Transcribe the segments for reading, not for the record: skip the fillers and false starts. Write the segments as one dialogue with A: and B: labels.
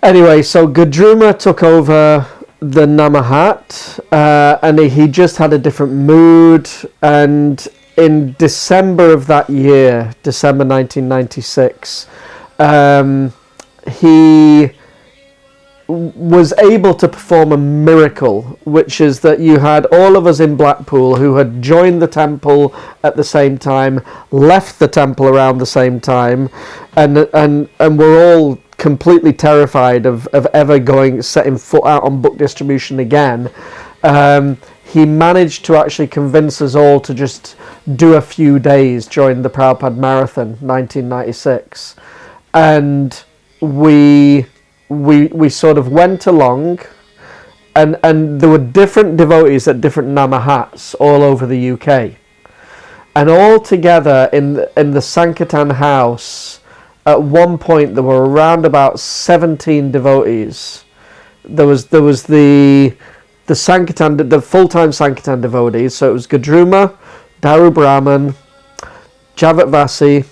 A: Anyway, so Gudruma took over the Namahat, and he just had a different mood. And in December of that year, December 1996, he was able to perform a miracle, which is that you had all of us in Blackpool who had joined the temple at the same time, left the temple around the same time, and were all completely terrified of ever setting foot out on book distribution again. He managed to actually convince us all to just do a few days during the Prabhupada Marathon 1996, and we sort of went along, and there were different devotees at different Namahats all over the UK, and all together in the Sankirtan house. At one point, there were around about 17 devotees. There was the Sankirtan, the full-time Sankirtan devotees. So it was Gudruma, Daru Brahman, Javat Vasi,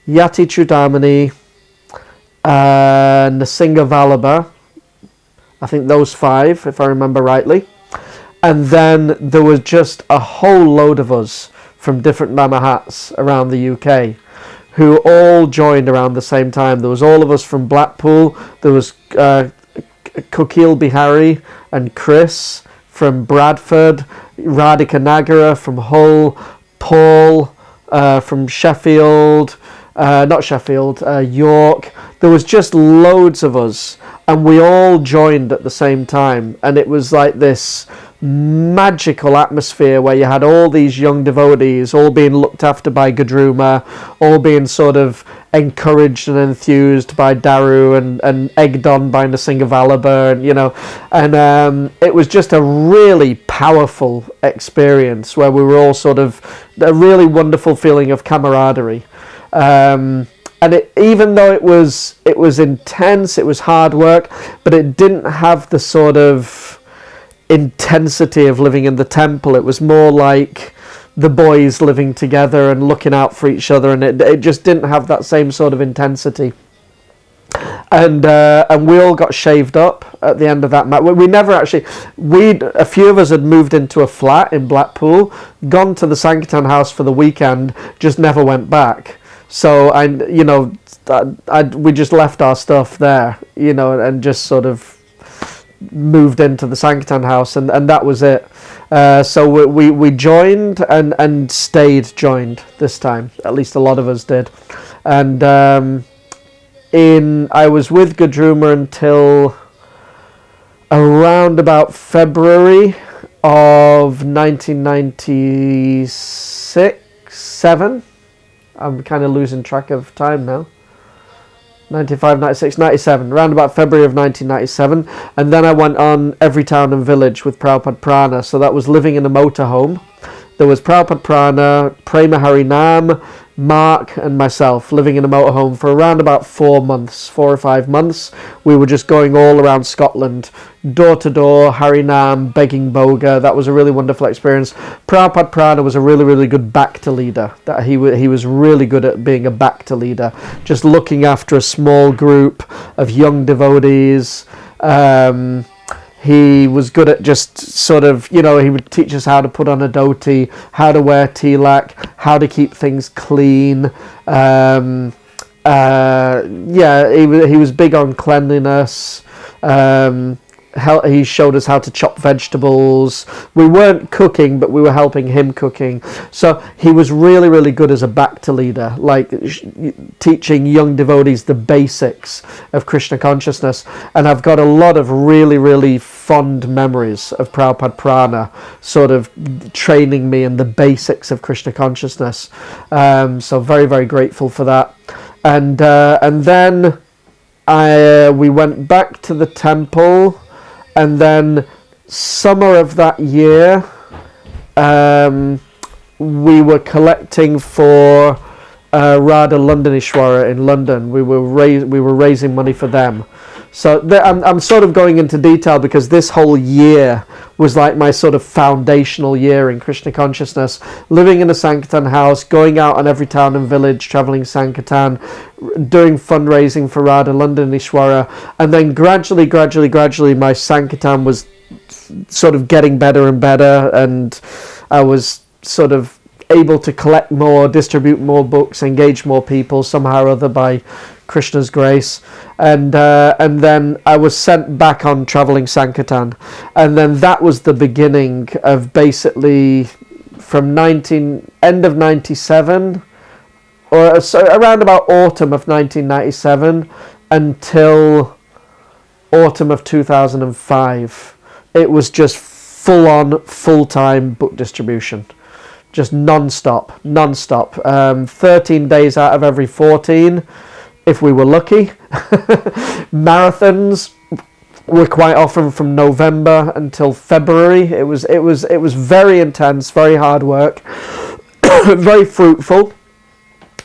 A: Yati Chudamani, Nasinga Vallabha. I think those 5, if I remember rightly. And then there was just a whole load of us from different Namahats around the UK, who all joined around the same time. There was all of us from Blackpool. There was Kokil Bihari and Chris from Bradford, Radhika Nagara from Hull, Paul from Sheffield, York. There was just loads of us, and we all joined at the same time, and it was like this magical atmosphere where you had all these young devotees all being looked after by Gudruma, all being sort of encouraged and enthused by Daru, and egged on by Nasinga Vallabha, and it was just a really powerful experience where we were all sort of a really wonderful feeling of camaraderie. And even though it was intense, it was hard work, but it didn't have the sort of intensity of living in the temple. It was more like the boys living together and looking out for each other, and it just didn't have that same sort of intensity. And we all got shaved up at the end of that match. We never actually, a few of us had moved into a flat in Blackpool, gone to the Sankirtan house for the weekend, just never went back. So we just left our stuff there, and just sort of moved into the Sankirtan house, and that was it. So we joined and stayed joined this time. At least a lot of us did. And I was with Gudruma until around about February of 1996-7. I'm kind of losing track of time now. 95, 96, 97, around about February of 1997. And then I went on Every Town and Village with Prabhupada Prana. So that was living in a motorhome. There was Prabhupada Prana, Prema Harinam, Mark and myself living in a motorhome for around about 4 or 5 months. We were just going all around Scotland, door to door, Harinam, begging boga. That was a really wonderful experience. Prabhupada Prana was a really, really good Bhakta leader. That he was really good at being a Bhakta leader, just looking after a small group of young devotees. He was good at just sort of, he would teach us how to put on a dhoti, how to wear tilak, how to keep things clean. He was big on cleanliness. He showed us how to chop vegetables. We weren't cooking, but we were helping him cooking. So he was really, really good as a Bhakta leader, like teaching young devotees the basics of Krishna consciousness. And I've got a lot of really, really fond memories of Prabhupada Prana sort of training me in the basics of Krishna consciousness. So very, very grateful for that. And then we went back to the temple. And then summer of that year, we were collecting for Radha Londonishwara in London. We were raising money for them. So I'm sort of going into detail because this whole year was like my sort of foundational year in Krishna consciousness, living in a Sankirtan house, going out on every town and village, travelling Sankirtan, doing fundraising for Radha London Ishwara, and then gradually my Sankirtan was sort of getting better and better, and I was sort of able to collect more, distribute more books, engage more people somehow or other by Krishna's grace, and then I was sent back on travelling Sankirtan, and then that was the beginning of basically from end of 97, or so around about autumn of 1997 until autumn of 2005. It was just full-on, full-time book distribution. Just non-stop. 13 days out of every 14, if we were lucky. Marathons were quite often from November until February. It was very intense, very hard work, very fruitful.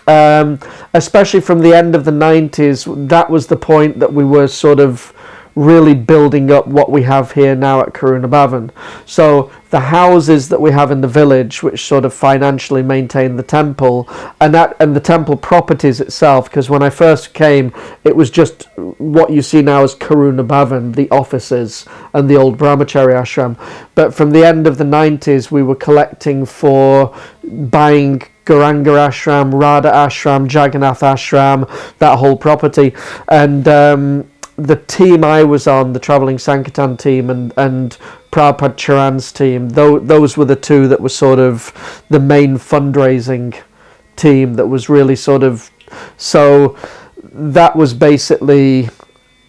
A: Especially from the end of the 90s, that was the point that we were sort of really building up what we have here now at Karuna Bhavan. So the houses that we have in the village, which sort of financially maintain the temple, and the temple properties itself, because when I first came, it was just what you see now as Karuna Bhavan, the offices and the old Brahmachari ashram. But from the end of the 90s, we were collecting for buying Gauranga ashram, Radha ashram, Jagannath ashram, that whole property, and the team I was on, the travelling Sankirtan team and Prabhupada Charan's team, those were the two that were sort of the main fundraising team that was really sort of, so that was basically,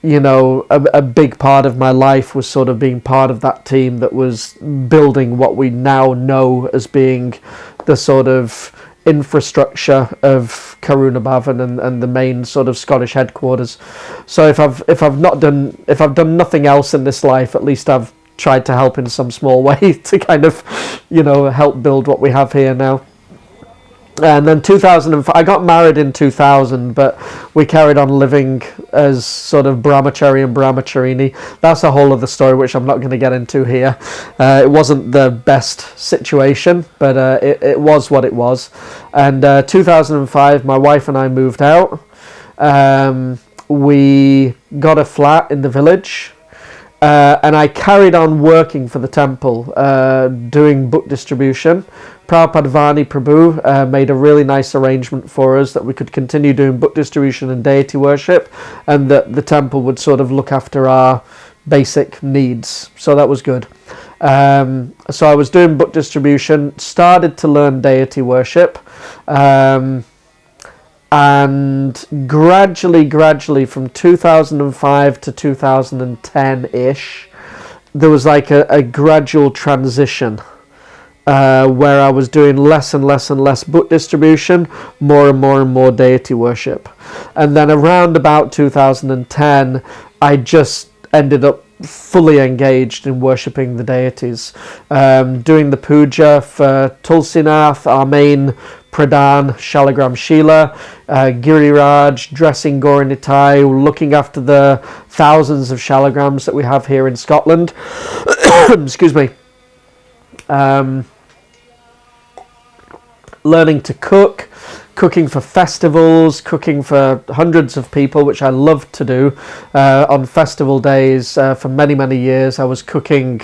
A: you know, a big part of my life was sort of being part of that team that was building what we now know as being the sort of infrastructure of Karuna Bhavan and the main sort of Scottish headquarters. So if I've done nothing else in this life, at least I've tried to help in some small way to kind of, you know, help build what we have here now. And then 2005, I got married in 2000, but we carried on living as sort of brahmachari and brahmacharini. That's a whole other story which I'm not going to get into here. It wasn't the best situation, but it was what it was. And 2005, my wife and I moved out. We got a flat in the village. And I carried on working for the temple, doing book distribution. Prabhupada Vani Prabhu made a really nice arrangement for us that we could continue doing book distribution and deity worship, and that the temple would sort of look after our basic needs. So that was good. So I was doing book distribution, started to learn deity worship, and gradually from 2005 to 2010-ish, there was like a gradual transition where I was doing less and less book distribution, more and more deity worship. And then around about 2010, I just ended up fully engaged in worshipping the deities, doing the puja for Tulsinath, our main Pradhan, Shalagram Shila, Giriraj, dressing Gaura Nitai, looking after the thousands of Shalagrams that we have here in Scotland. Excuse me. Learning to cooking for festivals, cooking for hundreds of people, which I loved to do. On festival days for many years, I was cooking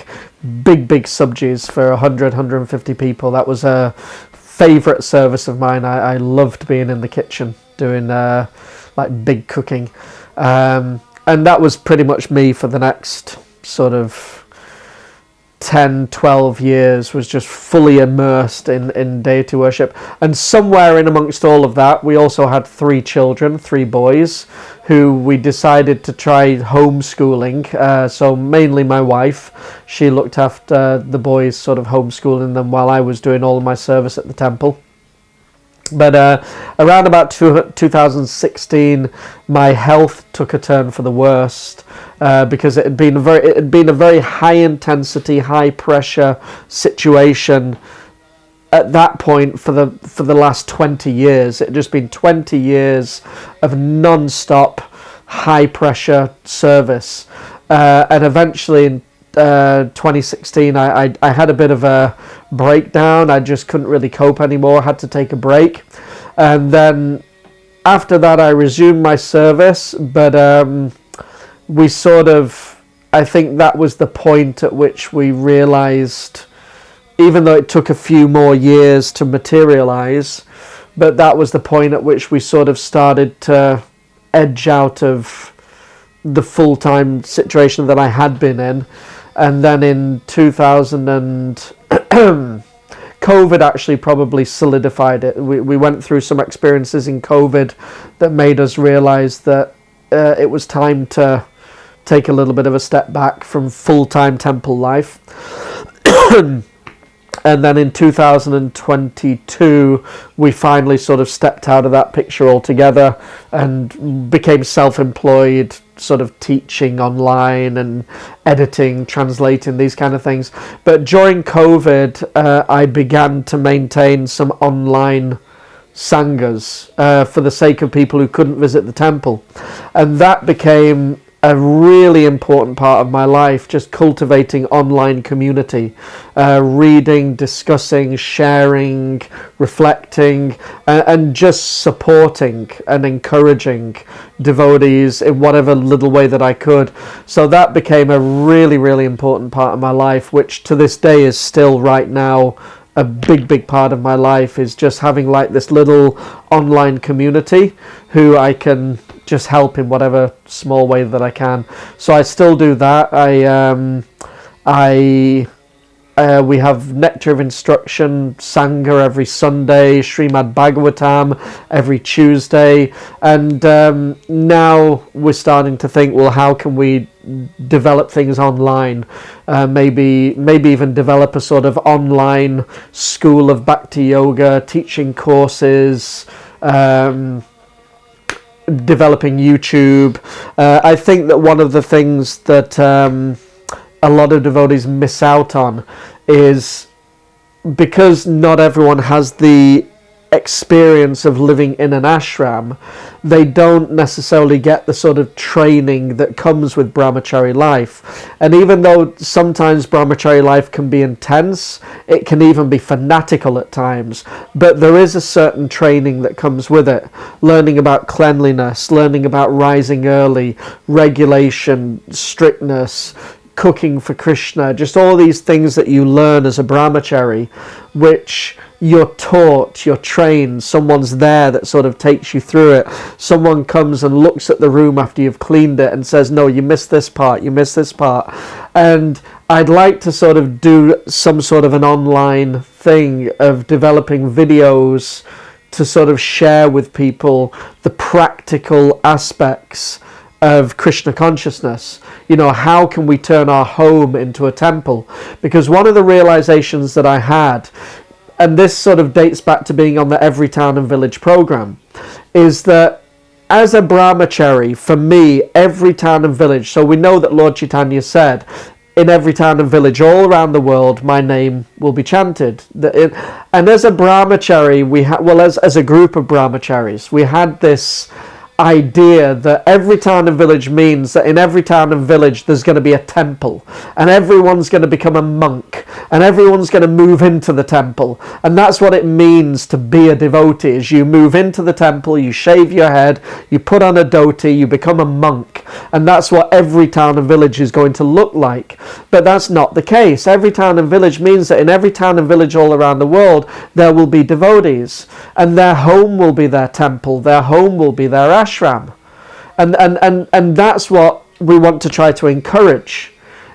A: big subjis for 150 people. That was a favourite service of mine. I loved being in the kitchen doing like big cooking, and that was pretty much me for the next sort of 10-12 years, was just fully immersed in deity worship. And somewhere in amongst all of that, we also had 3 children, 3 boys, who we decided to try homeschooling. So mainly my wife, she looked after the boys, sort of homeschooling them while I was doing all of my service at the temple. But around about 2016, my health took a turn for the worst, because it had been a very high intensity, high pressure situation at that point for the last 20 years. It had just been 20 years of non-stop high pressure service. And eventually in 2016, I had a bit of a breakdown. I just couldn't really cope anymore. I had to take a break. And then after that, I resumed my service, but we sort of, I think that was the point at which we realized, even though it took a few more years to materialize, but that was the point at which we sort of started to edge out of the full-time situation that I had been in. And then in 2000 COVID actually probably solidified it. We went through some experiences in COVID that made us realize that it was time to take a little bit of a step back from full-time temple life. And then in 2022, we finally sort of stepped out of that picture altogether and became self-employed, sort of teaching online and editing, translating, these kind of things. But during COVID, I began to maintain some online sanghas for the sake of people who couldn't visit the temple. And that became a really important part of my life, just cultivating online community, reading, discussing, sharing, reflecting, and just supporting and encouraging devotees in whatever little way that I could. So that became a really, really important part of my life, which to this day is still right now a big part of my life, is just having like this little online community who I can just help in whatever small way that I can. So I still do that. We have Nectar of Instruction Sangha every Sunday, Srimad-Bhagavatam every Tuesday, and now we're starting to think, well, how can we develop things online? Maybe even develop a sort of online school of Bhakti Yoga, teaching courses, developing YouTube. I think that one of the things that a lot of devotees miss out on is, because not everyone has the experience of living in an ashram, they don't necessarily get the sort of training that comes with brahmachari life. And even though sometimes brahmachari life can be intense, it can even be fanatical at times, but there is a certain training that comes with it. Learning about cleanliness, learning about rising early, regulation, strictness, cooking for Krishna, just all these things that you learn as a brahmachari, which you're taught, you're trained, someone's there that sort of takes you through it. Someone comes and looks at the room after you've cleaned it and says, no, you missed this part, you missed this part. And I'd like to sort of do some sort of an online thing of developing videos to sort of share with people the practical aspects of Krishna consciousness. You know, how can we turn our home into a temple? Because one of the realizations that I had, and this sort of dates back to being on the Every Town and Village program, is that as a brahmachari, for me, every town and village, so we know that Lord Chaitanya said, in every town and village all around the world, my name will be chanted. And as a brahmachari, as a group of brahmacharis, we had this idea that every town and village means that in every town and village there's going to be a temple, and everyone's going to become a monk, and everyone's going to move into the temple. And that's what it means to be a devotee, is you move into the temple, you shave your head, you put on a dhoti, you become a monk, and that's what every town and village is going to look like. But that's not the case. Every town and village means that in every town and village all around the world there will be devotees, and their home will be their temple, their home will be their ashram. And that's what we want to try to encourage,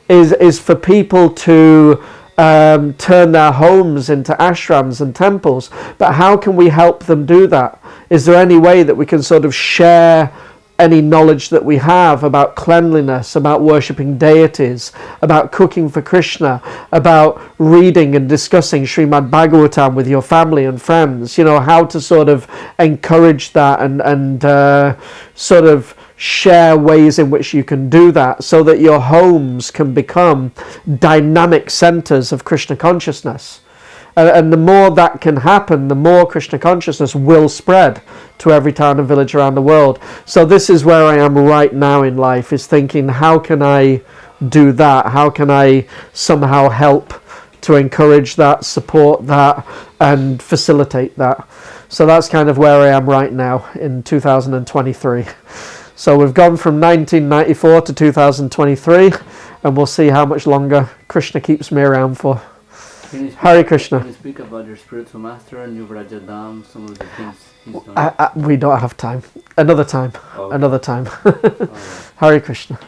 A: is for people to turn their homes into ashrams and temples. But how can we help them do that? Is there any way that we can sort of share any knowledge that we have about cleanliness, about worshipping deities, about cooking for Krishna, about reading and discussing Srimad-Bhagavatam with your family and friends? You know, how to sort of encourage that and sort of share ways in which you can do that, so that your homes can become dynamic centers of Krishna consciousness. And the more that can happen, the more Krishna consciousness will spread to every town and village around the world. So this is where I am right now in life, is thinking, how can I do that? How can I somehow help to encourage that, support that, and facilitate that? So that's kind of where I am right now in 2023. So we've gone from 1994 to 2023, and we'll see how much longer Krishna keeps me around for. Hare Krishna.
B: Can you speak about your spiritual master and your Vrajadam, some of the things he's doing?
A: We don't have time. Another time.
B: Okay.
A: Another time.
B: Right.
A: Hare Krishna.